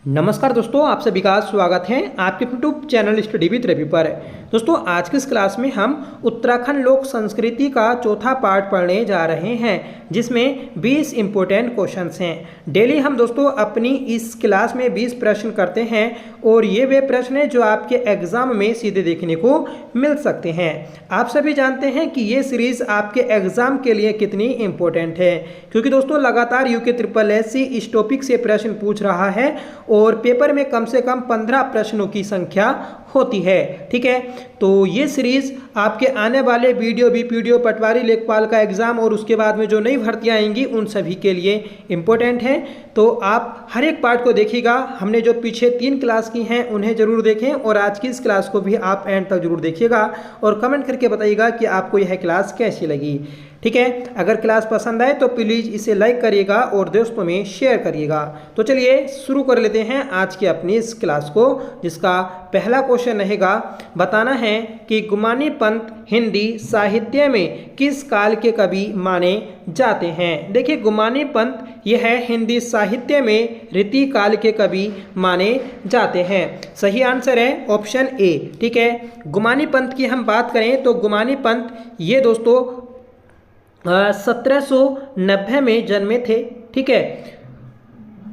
नमस्कार दोस्तों, आप सभी का स्वागत है आपके YouTube channel study with Ravi पर। दोस्तों, आज की इस क्लास में हम उत्तराखंड लोक संस्कृति का चौथा पार्ट पढ़ने जा रहे हैं, जिसमें 20 इंपॉर्टेंट क्वेश्चंस हैं। डेली हम दोस्तों अपनी इस क्लास में 20 प्रश्न करते हैं और ये वे प्रश्न हैं जो आपके एग्जाम में सीधे देखने को मिल सकते हैं। आप सभी जानते हैं कि ये सीरीज आपके एग्जाम के लिए कितनी इंपॉर्टेंट है, क्योंकि दोस्तों लगातार यूके ट्रिपल एससी इस टॉपिक से प्रश्न पूछ रहा है और पेपर में कम से कम 15 प्रश्नों की संख्या होती है। ठीक है, तो ये सीरीज आपके आने वाले वीडियो बीपीडीओ पटवारी लेखपाल का एग्जाम और उसके बाद में जो नई भर्तियां आएंगी उन सभी के लिए इम्पोर्टेंट है। तो आप हर एक पार्ट को देखिएगा। हमने जो पीछे 3 क्लास की हैं उन्हें जरूर देखें और आज की इस क्लास को भी आप एंड तक जरूर देखिएगा और कमेंट करके बताइएगा कि आपको यह क्लास कैसी लगी। ठीक है, अगर क्लास पसंद आए तो प्लीज़ इसे लाइक करिएगा और दोस्तों में शेयर करिएगा। तो चलिए शुरू कर लेते हैं आज की अपनी इस क्लास को, जिसका पहला क्वेश्चन रहेगा, बताना है कि गुमानी पंत हिंदी साहित्य में किस काल के कवि माने जाते हैं। देखिए, गुमानी पंत यह है हिंदी साहित्य में रीति काल के कवि माने जाते हैं। सही आंसर है ऑप्शन ए। ठीक है, गुमानी पंत की हम बात करें तो गुमानी पंत ये दोस्तों 1790 में जन्मे थे। ठीक है,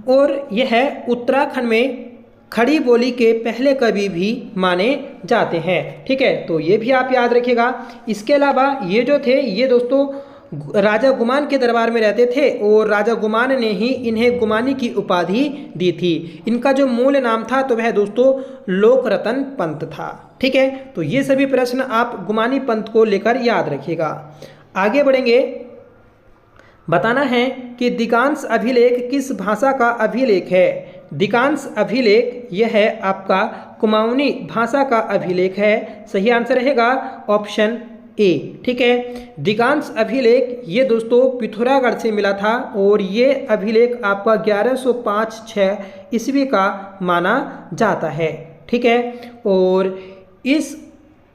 और यह उत्तराखंड में खड़ी बोली के पहले कवि भी माने जाते हैं। ठीक है, तो ये भी आप याद रखिएगा। इसके अलावा ये जो थे ये दोस्तों राजा गुमान के दरबार में रहते थे और राजा गुमान ने ही इन्हें गुमानी की उपाधि दी थी। इनका जो मूल नाम था तो वह दोस्तों लोकरतन पंत था। ठीक है, तो ये सभी प्रश्न आप गुमानी पंत को लेकर याद रखिएगा। आगे बढ़ेंगे, बताना है कि दिकांश अभिलेख किस भाषा का अभिलेख है। दिकांश अभिलेख यह है आपका कुमाऊनी भाषा का अभिलेख है। सही आंसर रहेगा ऑप्शन ए। ठीक है, दिकांश अभिलेख ये दोस्तों पिथौरागढ़ से मिला था और ये अभिलेख आपका 1105-6 ईस्वी का माना जाता है। ठीक है, और इस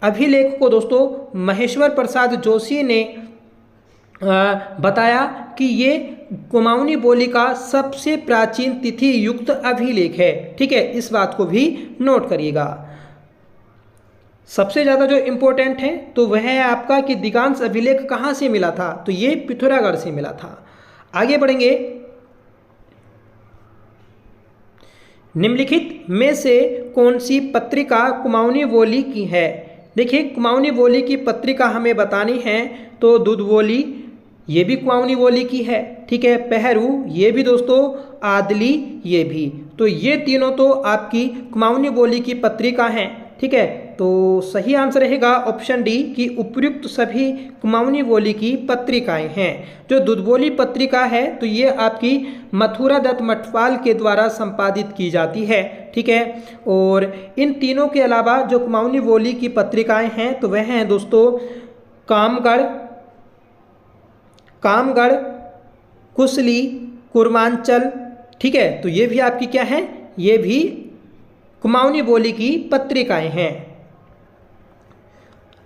अभिलेख को दोस्तों महेश्वर प्रसाद जोशी ने बताया कि ये कुमाऊनी बोली का सबसे प्राचीन तिथि युक्त अभिलेख है। ठीक है, इस बात को भी नोट करिएगा। सबसे ज़्यादा जो इम्पोर्टेंट है तो वह है आपका कि दिकांश अभिलेख कहाँ से मिला था, तो ये पिथौरागढ़ से मिला था। आगे बढ़ेंगे, निम्नलिखित में से कौन सी पत्रिका कुमाऊनी बोली की है। देखिए, कुमाऊनी बोली की पत्रिका हमें बतानी है तो दूध बोली ये भी कुमाऊनी बोली की है। ठीक है, पहरू ये भी दोस्तों, आदली ये भी, तो ये तीनों तो आपकी कुमाऊनी बोली की पत्रिका हैं। ठीक है, तो सही आंसर रहेगा ऑप्शन डी कि उपयुक्त सभी कुमाऊनी बोली की पत्रिकाएं हैं। जो दुधबोली पत्रिका है तो ये आपकी मथुरा दत्त मठपाल के द्वारा संपादित की जाती है। ठीक है, और इन तीनों के अलावा जो कुमाऊनी बोली की पत्रिकाएं हैं तो वह हैं दोस्तों कामगढ़, कुशली, कुर्मांचल। ठीक है, तो ये भी आपकी क्या है, ये भी कुमाऊनी बोली की पत्रिकाएं हैं।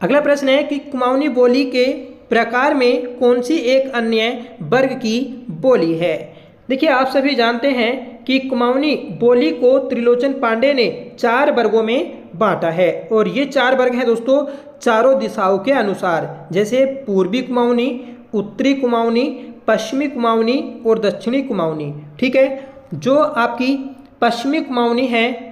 अगला प्रश्न है कि कुमाऊनी बोली के प्रकार में कौन सी एक अन्य वर्ग की बोली है। देखिए, आप सभी जानते हैं कि कुमाऊनी बोली को त्रिलोचन पांडे ने 4 वर्गों में बांटा है और ये 4 वर्ग हैं दोस्तों चारों दिशाओं के अनुसार, जैसे पूर्वी कुमाऊनी, उत्तरी कुमाऊनी, पश्चिमी कुमाऊनी और दक्षिणी कुमाऊनी। ठीक है, जो आपकी पश्चिमी कुमाऊनी है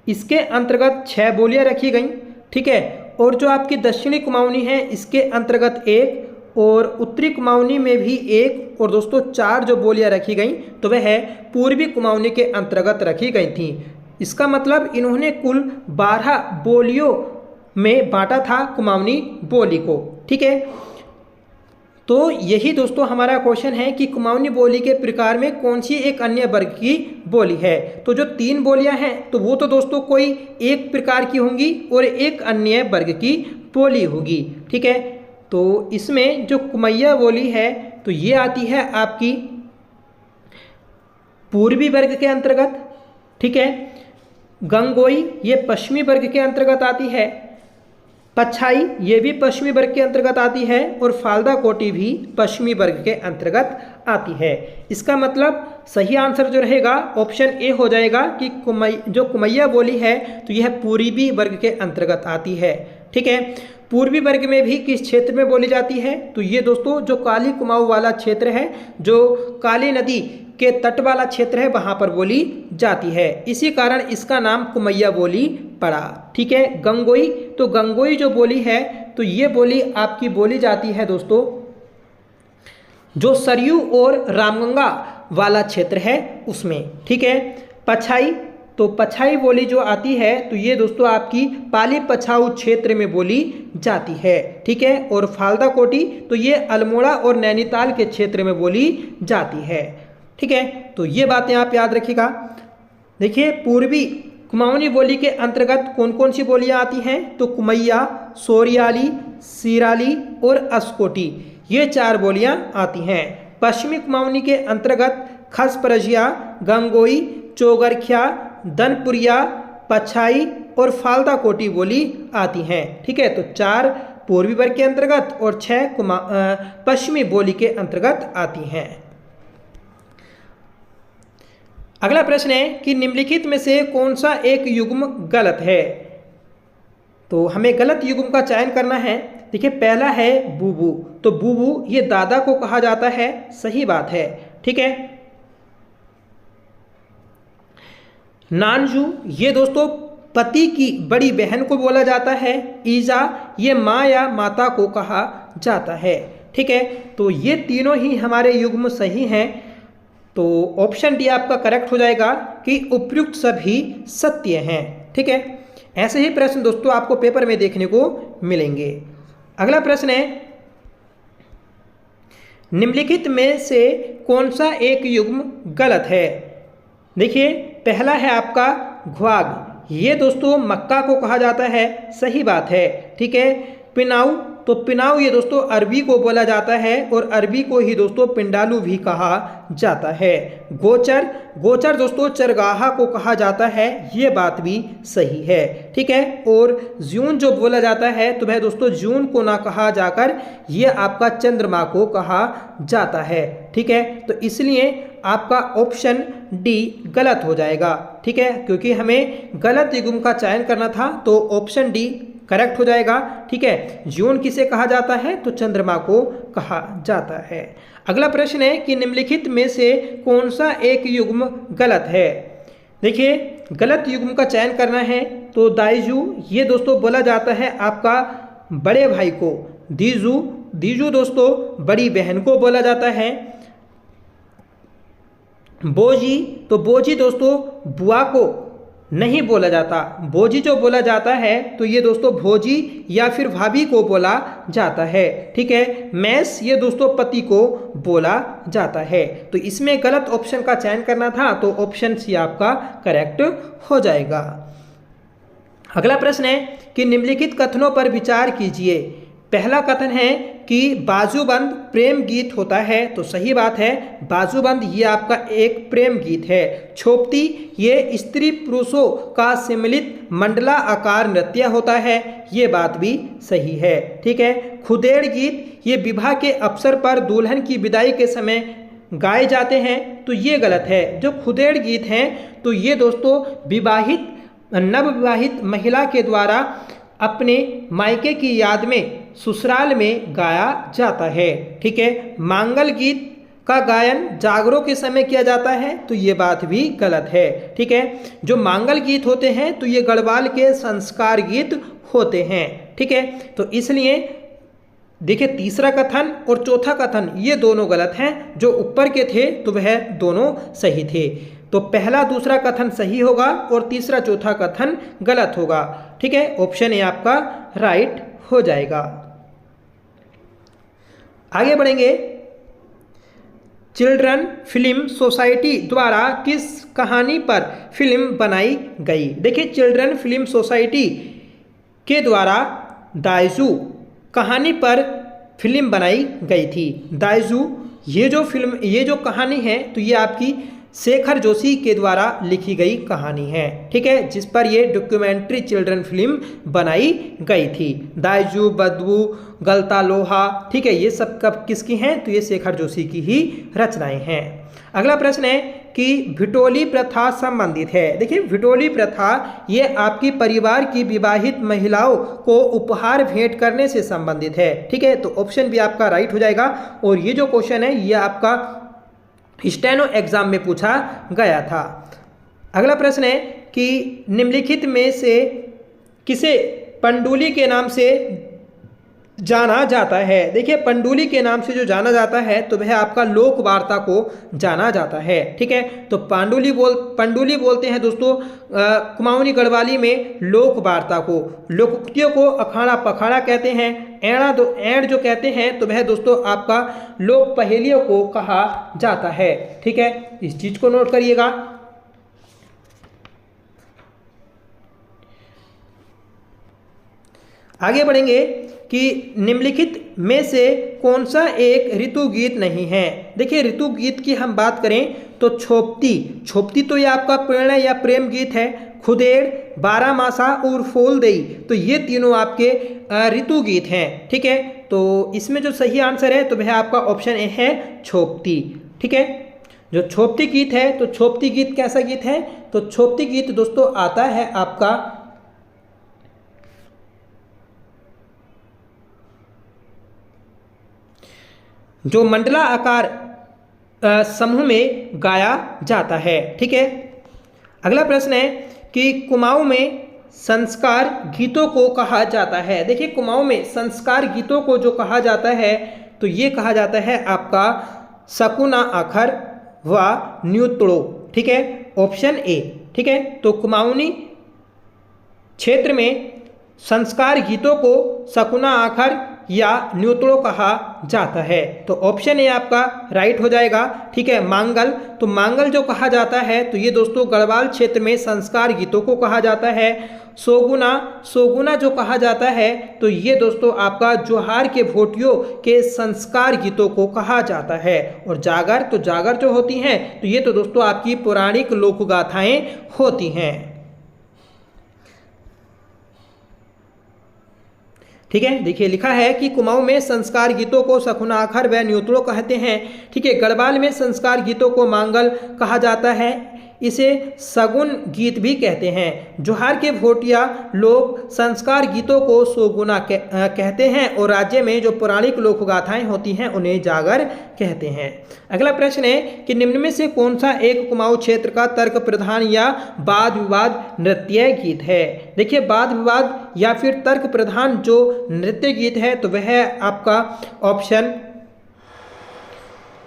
इसके अंतर्गत 6 बोलियां रखी गई। ठीक है, और जो आपकी दक्षिणी कुमाऊनी है इसके अंतर्गत 1 और उत्तरी कुमाऊनी में भी 1 और दोस्तों 4 जो बोलियां रखी गई तो वह है पूर्वी कुमाऊनी के अंतर्गत रखी गई थी। इसका मतलब इन्होंने कुल 12 बोलियों में बांटा था कुमाऊनी बोली को। ठीक है, तो यही दोस्तों हमारा क्वेश्चन है कि कुमाऊनी बोली के प्रकार में कौन सी एक अन्य वर्ग की बोली है। तो जो 3 बोलियां हैं तो वो तो दोस्तों कोई एक प्रकार की होंगी और एक अन्य वर्ग की बोली होगी। ठीक है, तो इसमें जो कुमैया बोली है तो ये आती है आपकी पूर्वी वर्ग के अंतर्गत। ठीक है, गंगोई ये पश्चिमी वर्ग के अंतर्गत आती है। पछाई ये भी पश्चिमी वर्ग के अंतर्गत आती है और फाल्दा कोटी भी पश्चिमी वर्ग के अंतर्गत आती है। इसका मतलब सही आंसर जो रहेगा ऑप्शन ए हो जाएगा कि जो कुमैया बोली है तो यह पूर्वी वर्ग के अंतर्गत आती है। ठीक है, पूर्वी वर्ग में भी किस क्षेत्र में बोली जाती है? तो ये दोस्तों जो काली कुमाऊं वाला क्षेत्र है, जो काली नदी के तट वाला क्षेत्र है, वहां पर बोली जाती है। इसी कारण इसका नाम कुमैया बोली पड़ा। ठीक है, गंगोई, तो गंगोई जो बोली है तो ये बोली आपकी बोली जाती है दोस्तों जो सरयू और रामगंगा वाला क्षेत्र है उसमें। ठीक है, पछाई, तो पछाई बोली जो आती है तो ये दोस्तों आपकी पाली पछाऊ क्षेत्र में बोली जाती है। ठीक है, और फाल्दा कोटी तो ये अल्मोड़ा और नैनीताल के क्षेत्र में बोली जाती है। ठीक है, तो ये बातें आप याद रखिएगा। देखिए, पूर्वी कुमाऊनी बोली के अंतर्गत कौन कौन सी बोलियां आती हैं? तो कुमैया, सोरियाली, सिराली और अस्कोटी, ये 4 बोलियां आती हैं। पश्चिमी कुमाऊनी के अंतर्गत खसपरजिया, गंगोई, चौगरखिया, दनपुरिया, पछाई और फाल्दा कोटी बोली आती हैं। ठीक है, तो 4 पूर्वी वर्ग के अंतर्गत और 6 पश्चिमी बोली के अंतर्गत आती हैं। अगला प्रश्न है कि निम्नलिखित में से कौन सा एक युग्म गलत है? तो हमें गलत युग्म का चयन करना है। देखिए, पहला है बूबू, तो बूबू ये दादा को कहा जाता है, सही बात है। ठीक है, नानजू ये दोस्तों पति की बड़ी बहन को बोला जाता है। ईजा ये माँ या माता को कहा जाता है। ठीक है, तो ये तीनों ही हमारे युग्म सही हैं। तो ऑप्शन डी आपका करेक्ट हो जाएगा कि उपर्युक्त सभी सत्य हैं। ठीक है, ऐसे ही प्रश्न दोस्तों आपको पेपर में देखने को मिलेंगे। अगला प्रश्न है, निम्नलिखित में से कौन सा एक युग्म गलत है? देखिए, पहला है आपका घ्वाग, ये दोस्तों मक्का को कहा जाता है, सही बात है। ठीक है, पिनाऊ, तो पिनाऊ ये दोस्तों अरबी को बोला जाता है और अरबी को ही दोस्तों पिंडालू भी कहा जाता है। गोचर, गोचर दोस्तों चरगाहा को कहा जाता है, ये बात भी सही है। ठीक है, और जून जो बोला जाता है तो वह दोस्तों जून को ना कहा जाकर ये आपका चंद्रमा को कहा जाता है। ठीक है, तो इसलिए आपका ऑप्शन डी गलत हो जाएगा। ठीक है, क्योंकि हमें गलत युग्म का चयन करना था तो ऑप्शन डी करेक्ट हो जाएगा। ठीक है, जून किसे कहा जाता है? तो चंद्रमा को कहा जाता है। अगला प्रश्न है कि निम्नलिखित में से कौन सा एक युग्म गलत है? देखिए, गलत युग्म का चयन करना है तो दाइजू ये दोस्तों बोला जाता है आपका बड़े भाई को। दीजू, दीजू दोस्तों बड़ी बहन को बोला जाता है। बोजी, तो बोजी दोस्तों बुआ को नहीं बोला जाता। बोजी जो बोला जाता है तो ये दोस्तों भोजी या फिर भाभी को बोला जाता है। ठीक है, मैस ये दोस्तों पति को बोला जाता है। तो इसमें गलत ऑप्शन का चयन करना था तो ऑप्शन सी आपका करेक्ट हो जाएगा। अगला प्रश्न है कि निम्नलिखित कथनों पर विचार कीजिए। पहला कथन है कि बाजूबंद प्रेम गीत होता है, तो सही बात है, बाजूबंद ये आपका एक प्रेम गीत है। छोपती ये स्त्री पुरुषों का सम्मिलित मंडला आकार नृत्य होता है, ये बात भी सही है। ठीक है, खुदेड़ गीत ये विवाह के अवसर पर दुल्हन की विदाई के समय गाए जाते हैं, तो ये गलत है। जो खुदेड़ गीत हैं तो ये दोस्तों विवाहित नवविवाहित महिला के द्वारा अपने मायके की याद में ससुराल में गाया जाता है। ठीक है, मांगल गीत का गायन जागरों के समय किया जाता है, तो ये बात भी गलत है। ठीक है, जो मांगल गीत होते हैं तो ये गढ़वाल के संस्कार गीत होते हैं। ठीक है, तो इसलिए देखिए तीसरा कथन और चौथा कथन ये दोनों गलत हैं। जो ऊपर के थे तो वह दोनों सही थे। तो पहला दूसरा कथन सही होगा और तीसरा चौथा कथन गलत होगा। ठीक है, ऑप्शन ए आपका राइट हो जाएगा। आगे बढ़ेंगे। चिल्ड्रन फिल्म सोसाइटी द्वारा किस कहानी पर फिल्म बनाई गई? देखिए, चिल्ड्रन फिल्म सोसाइटी के द्वारा दाइजू कहानी पर फिल्म बनाई गई थी। दाइजू ये जो कहानी है तो ये आपकी शेखर जोशी के द्वारा लिखी गई कहानी है, ठीक है, जिस पर ये डॉक्यूमेंट्री चिल्ड्रन फिल्म बनाई गई थी। दाइजू, बदबू, गलता लोहा, ठीक है, ये सब कब किसकी हैं? तो ये शेखर जोशी की ही रचनाएं हैं। अगला प्रश्न है कि भिटोली प्रथा संबंधित है। देखिए भिटोली प्रथा ये आपकी परिवार की विवाहित महिलाओं को उपहार भेंट करने से संबंधित है, ठीक है, तो ऑप्शन भी आपका राइट हो जाएगा। और ये जो क्वेश्चन है ये आपका स्टेनो एग्जाम में पूछा गया था। अगला प्रश्न है कि निम्नलिखित में से किसे पंडुली के नाम से जाना जाता है? देखिए पंडुली के नाम से जो जाना जाता है तो वह आपका लोक वार्ता को जाना जाता है, ठीक है, तो पंडुली बोलते हैं दोस्तों कुमाऊनी गढ़वाली में लोक वार्ता को। लोकोक्तियों को अखाड़ा पखाड़ा कहते हैं। एड़ जो कहते हैं तो वह दोस्तों आपका लोक पहेलियों को कहा जाता है, ठीक है, इस चीज को नोट करिएगा। आगे बढ़ेंगे कि निम्नलिखित में से कौन सा एक ऋतु गीत नहीं है? देखिए ऋतु गीत की हम बात करें तो छोपती तो ये आपका प्रेरणा या प्रेम गीत है। खुदेड़, बारामासा और फूल देई, तो ये तीनों आपके ऋतु गीत हैं, ठीक है, तो इसमें जो सही आंसर है तो वह आपका ऑप्शन ए है छोपती, ठीक है। जो छोपती गीत है तो छोपती गीत कैसा गीत है? तो छोपती गीत दोस्तों आता है आपका जो मंडला आकार समूह में गाया जाता है, ठीक है। अगला प्रश्न है कि कुमाऊं में संस्कार गीतों को कहा जाता है। देखिए कुमाऊं में संस्कार गीतों को जो कहा जाता है तो ये कहा जाता है आपका सकुना आखर व न्यूतड़ो, ठीक है, ऑप्शन ए, ठीक है, तो कुमाऊनी क्षेत्र में संस्कार गीतों को सकुना आखर या न्यूतड़ो कहा जाता है, तो ऑप्शन ए आपका राइट हो जाएगा, ठीक है। मांगल, तो मांगल जो कहा जाता है तो ये दोस्तों गढ़वाल क्षेत्र में संस्कार गीतों को कहा जाता है। सोगुना जो कहा जाता है तो ये दोस्तों आपका जोहार के भोटियों के संस्कार गीतों को कहा जाता है। और जागर, तो जागर जो होती हैं तो ये तो दोस्तों आपकी पौराणिक लोक गाथाएं होती हैं, ठीक है। देखिए लिखा है कि कुमाऊं में संस्कार गीतों को सकुनाखर व न्यूतड़ो कहते हैं, ठीक है। गढ़वाल में संस्कार गीतों को मांगल कहा जाता है, इसे सगुन गीत भी कहते हैं। जोहार के भोटिया लोग संस्कार गीतों को सोगुना कहते हैं और राज्य में जो पौराणिक लोक गाथाएं होती हैं उन्हें जागर कहते हैं। अगला प्रश्न है कि निम्न में से कौन सा एक कुमाऊं क्षेत्र का तर्क प्रधान या वाद विवाद नृत्य गीत है? देखिए वाद विवाद या फिर तर्क प्रधान जो नृत्य गीत है तो वह आपका ऑप्शन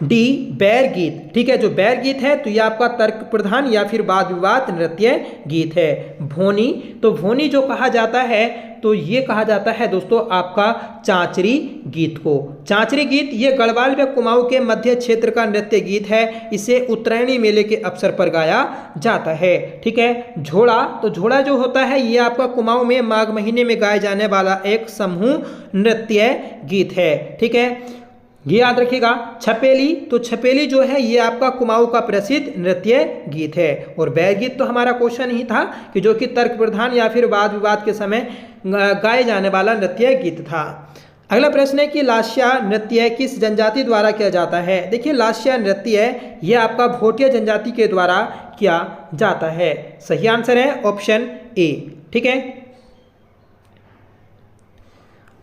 डी बैर गीत, ठीक है। जो बैर गीत है तो ये आपका तर्क प्रधान या फिर वाद विवाद नृत्य गीत है। भोनी, तो भोनी जो कहा जाता है तो ये कहा जाता है दोस्तों आपका चांचरी गीत को। चांचरी गीत ये गढ़वाल व कुमाऊं के मध्य क्षेत्र का नृत्य गीत है, इसे उत्तरायणी मेले के अवसर पर गाया जाता है, ठीक है। झोड़ा, तो झोड़ा जो होता है ये आपका कुमाऊं में माघ महीने में गाए जाने वाला एक समूह नृत्य गीत है, ठीक है, ये याद रखिएगा। छपेली, तो छपेली जो है ये आपका कुमाऊं का प्रसिद्ध नृत्य गीत है। और बैर गीत तो हमारा क्वेश्चन ही था कि जो कि तर्क प्रधान या फिर वाद विवाद के समय गाए जाने वाला नृत्य गीत था। अगला प्रश्न है कि लास्या नृत्य किस जनजाति द्वारा किया जाता है? देखिए लास्या नृत्य ये आपका भोटिया जनजाति के द्वारा किया जाता है। सही आंसर है ऑप्शन ए, ठीक है।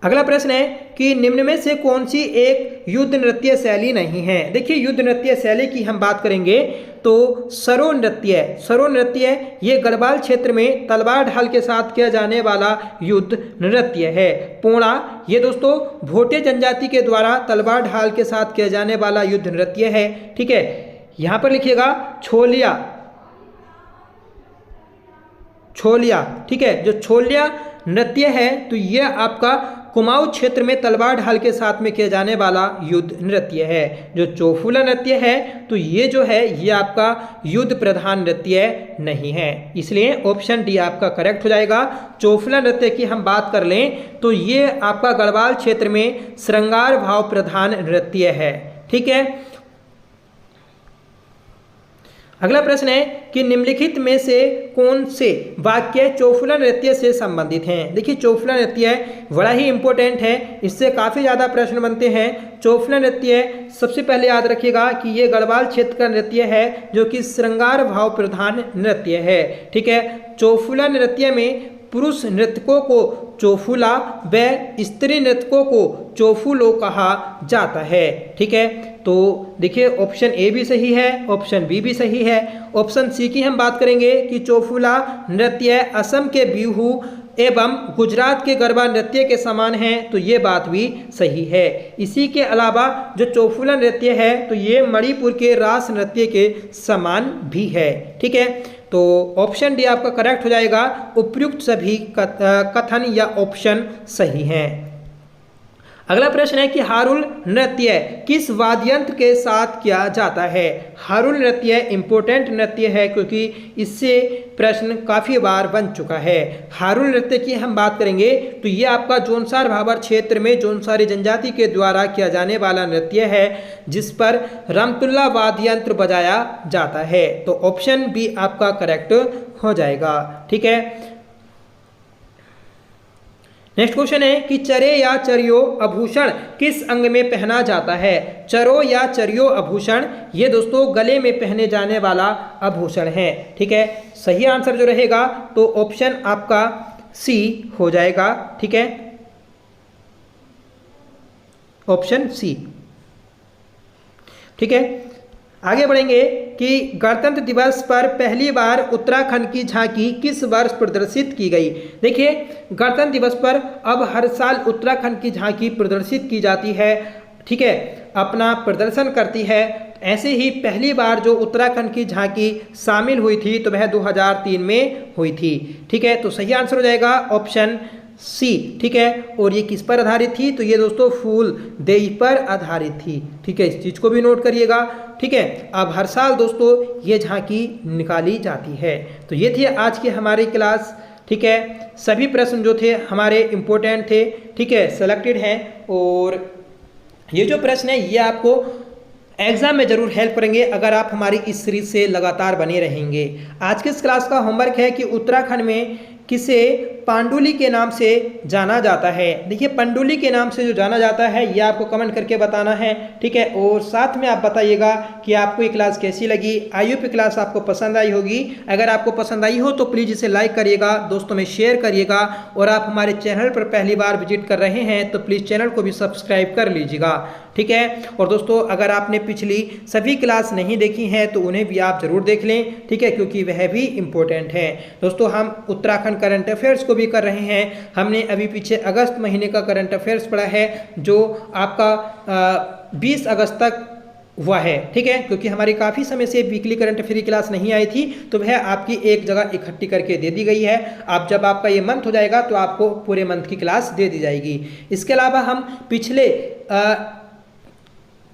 अगला प्रश्न है कि निम्न में से कौन सी एक युद्ध नृत्य शैली नहीं है? देखिए युद्ध नृत्य शैली की हम बात करेंगे तो सरो नृत्य ये गढ़वाल क्षेत्र में तलवार ढाल के साथ किया जाने वाला युद्ध नृत्य है। पोड़ा, ये दोस्तों भोटिया जनजाति के द्वारा तलवार ढाल के साथ किया जाने वाला युद्ध नृत्य है, ठीक है। यहाँ पर लिखिएगा छोलिया, ठीक है। जो छोलिया नृत्य है तो यह आपका कुमाऊं क्षेत्र में तलवार ढाल के साथ में किया जाने वाला युद्ध नृत्य है। जो चौफुला नृत्य है तो ये जो है ये आपका युद्ध प्रधान नृत्य नहीं है, इसलिए ऑप्शन डी आपका करेक्ट हो जाएगा। चौफुला नृत्य की हम बात कर लें तो ये आपका गढ़वाल क्षेत्र में श्रृंगार भाव प्रधान नृत्य है, ठीक है। अगला प्रश्न है कि निम्नलिखित में से कौन से वाक्य चौफुला नृत्य से संबंधित हैं। देखिए चौफुला नृत्य बड़ा ही इंपॉर्टेंट है, इससे काफ़ी ज़्यादा प्रश्न बनते हैं। चौफुला नृत्य सबसे पहले याद रखिएगा कि ये गढ़वाल क्षेत्र का नृत्य है जो कि श्रृंगार भाव प्रधान नृत्य है। ठीक है, चौफुला नृत्य में पुरुष नृतकों को चौफुला व स्त्री नृतकों को चौफुलो कहा जाता है। ठीक है, तो देखिए ऑप्शन ए भी सही है, ऑप्शन बी भी सही है। ऑप्शन सी की हम बात करेंगे कि चौफुला नृत्य असम के बिहू एवं गुजरात के गरबा नृत्य के समान है, तो ये बात भी सही है। इसी के अलावा जो चौफुला नृत्य है तो ये मणिपुर के रास नृत्य के समान भी है। ठीक है, तो ऑप्शन डी आपका करेक्ट हो जाएगा। उपयुक्त सभी कथन या ऑप्शन सही हैं। अगला प्रश्न है कि हारुल नृत्य किस वाद्ययंत्र के साथ किया जाता है। हारुल नृत्य इंपॉर्टेंट नृत्य है क्योंकि इससे प्रश्न काफ़ी बार बन चुका है। हारुल नृत्य की हम बात करेंगे तो ये आपका जोनसार भाबर क्षेत्र में जोनसारी जनजाति के द्वारा किया जाने वाला नृत्य है जिस पर रमतुल्ला वाद्ययंत्र बजाया जाता है। तो ऑप्शन बी आपका करेक्ट हो जाएगा। ठीक है, नेक्स्ट क्वेश्चन है कि चरे या चरियो आभूषण किस अंग में पहना जाता है। चरो या चरियो आभूषण ये दोस्तों गले में पहने जाने वाला आभूषण है। ठीक है, सही आंसर जो रहेगा तो ऑप्शन आपका सी हो जाएगा। ठीक है, ऑप्शन सी। ठीक है, आगे बढ़ेंगे कि गणतंत्र दिवस पर पहली बार उत्तराखंड की झांकी किस वर्ष प्रदर्शित की गई। देखिए गणतंत्र दिवस पर अब हर साल उत्तराखंड की झांकी प्रदर्शित की जाती है। ठीक है, अपना प्रदर्शन करती है। ऐसे ही पहली बार जो उत्तराखंड की झांकी शामिल हुई थी तो वह 2003 में हुई थी। ठीक है, तो सही आंसर हो जाएगा ऑप्शन सी। ठीक है, और ये किस पर आधारित थी तो ये दोस्तों फूल देई पर आधारित थी। ठीक है, इस चीज़ को भी नोट करिएगा। ठीक है, अब हर साल दोस्तों ये झांकी निकाली जाती है। तो ये थी आज की हमारी क्लास। ठीक है, सभी प्रश्न जो थे हमारे इम्पोर्टेंट थे। ठीक है, सेलेक्टेड हैं और ये जो प्रश्न है ये आपको एग्जाम में जरूर हेल्प करेंगे अगर आप हमारी इस सीरीज से लगातार बने रहेंगे। आज के इस क्लास का होमवर्क है कि उत्तराखंड में किसे पांडुली के नाम से जाना जाता है। देखिए पांडुली के नाम से जो जाना जाता है ये आपको कमेंट करके बताना है। ठीक है, और साथ में आप बताइएगा कि आपको ये क्लास कैसी लगी। आई होप क्लास आपको पसंद आई होगी। अगर आपको पसंद आई हो तो प्लीज़ इसे लाइक करिएगा, दोस्तों में शेयर करिएगा और आप हमारे चैनल पर पहली बार विजिट कर रहे हैं तो प्लीज़ चैनल को भी सब्सक्राइब कर लीजिएगा। ठीक है, और दोस्तों अगर आपने पिछली सभी क्लास नहीं देखी हैं तो उन्हें भी आप जरूर देख लें। ठीक है, क्योंकि वह भी इम्पोर्टेंट है। दोस्तों हम उत्तराखंड करंट अफेयर्स को भी कर रहे हैं। हमने अभी पीछे अगस्त महीने का करंट अफेयर्स पढ़ा है जो आपका 20 अगस्त तक हुआ है। ठीक है, क्योंकि हमारी काफ़ी समय से वीकली करंट अफेयर की क्लास नहीं आई थी तो वह आपकी एक जगह इकट्ठी करके दे दी गई है। अब जब आपका ये मंथ हो जाएगा तो आपको पूरे मंथ की क्लास दे दी जाएगी। इसके अलावा हम पिछले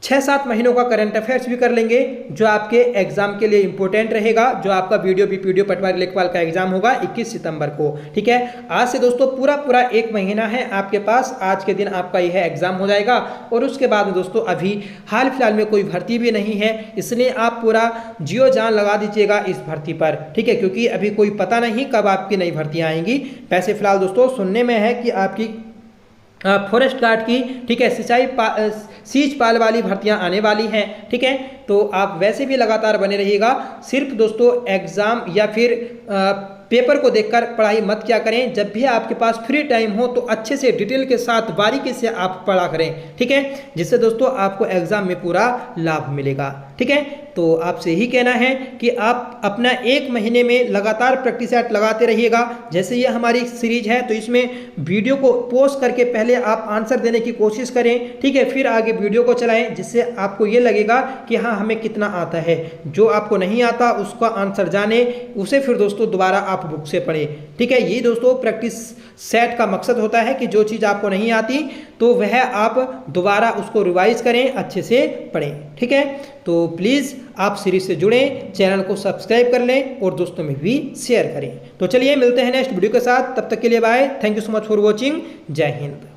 6-7 महीनों का करंट अफेयर्स भी कर लेंगे जो आपके एग्जाम के लिए इंपॉर्टेंट रहेगा, जो आपका वीडियो बीपीडीओ पटवारी लेखपाल का एग्जाम होगा 21 सितंबर को। ठीक है, आज से दोस्तों पूरा 1 महीना है आपके पास। आज के दिन आपका यह एग्जाम हो जाएगा और उसके बाद में दोस्तों अभी हाल फिलहाल में कोई भर्ती भी नहीं है, इसलिए आप पूरा जियो जान लगा दीजिएगा इस भर्ती पर। ठीक है, क्योंकि अभी कोई पता नहीं कब आपकी नई भर्तियाँ आएंगी। वैसे फिलहाल दोस्तों सुनने में है कि आपकी फॉरेस्ट गार्ड की, ठीक है, सीज पाल वाली भर्तियां आने वाली हैं। ठीक है, तो आप वैसे भी लगातार बने रहिएगा। सिर्फ दोस्तों एग्जाम या फिर पेपर को देखकर पढ़ाई मत क्या करें। जब भी आपके पास फ्री टाइम हो तो अच्छे से डिटेल के साथ बारीकी से आप पढ़ा करें। ठीक है, जिससे दोस्तों आपको एग्जाम में पूरा लाभ मिलेगा। ठीक है, तो आपसे यही कहना है कि आप अपना 1 महीने में लगातार प्रैक्टिस सेट लगाते रहिएगा। जैसे ये हमारी सीरीज है तो इसमें वीडियो को पोस्ट करके पहले आप आंसर देने की कोशिश करें। ठीक है, फिर आगे वीडियो को चलाएं जिससे आपको ये लगेगा कि हाँ हमें कितना आता है। जो आपको नहीं आता उसका आंसर जाने, उसे फिर दोस्तों दोबारा आप बुक से पढ़ें। ठीक है, यही दोस्तों प्रैक्टिस सेट का मकसद होता है कि जो चीज़ आपको नहीं आती तो वह आप दोबारा उसको रिवाइज करें, अच्छे से पढ़ें। ठीक है, तो प्लीज़ आप सीरीज से जुड़ें, चैनल को सब्सक्राइब कर लें और दोस्तों में भी शेयर करें। तो चलिए मिलते हैं नेक्स्ट वीडियो के साथ, तब तक के लिए bye. Thank you so much for watching. जय हिंद।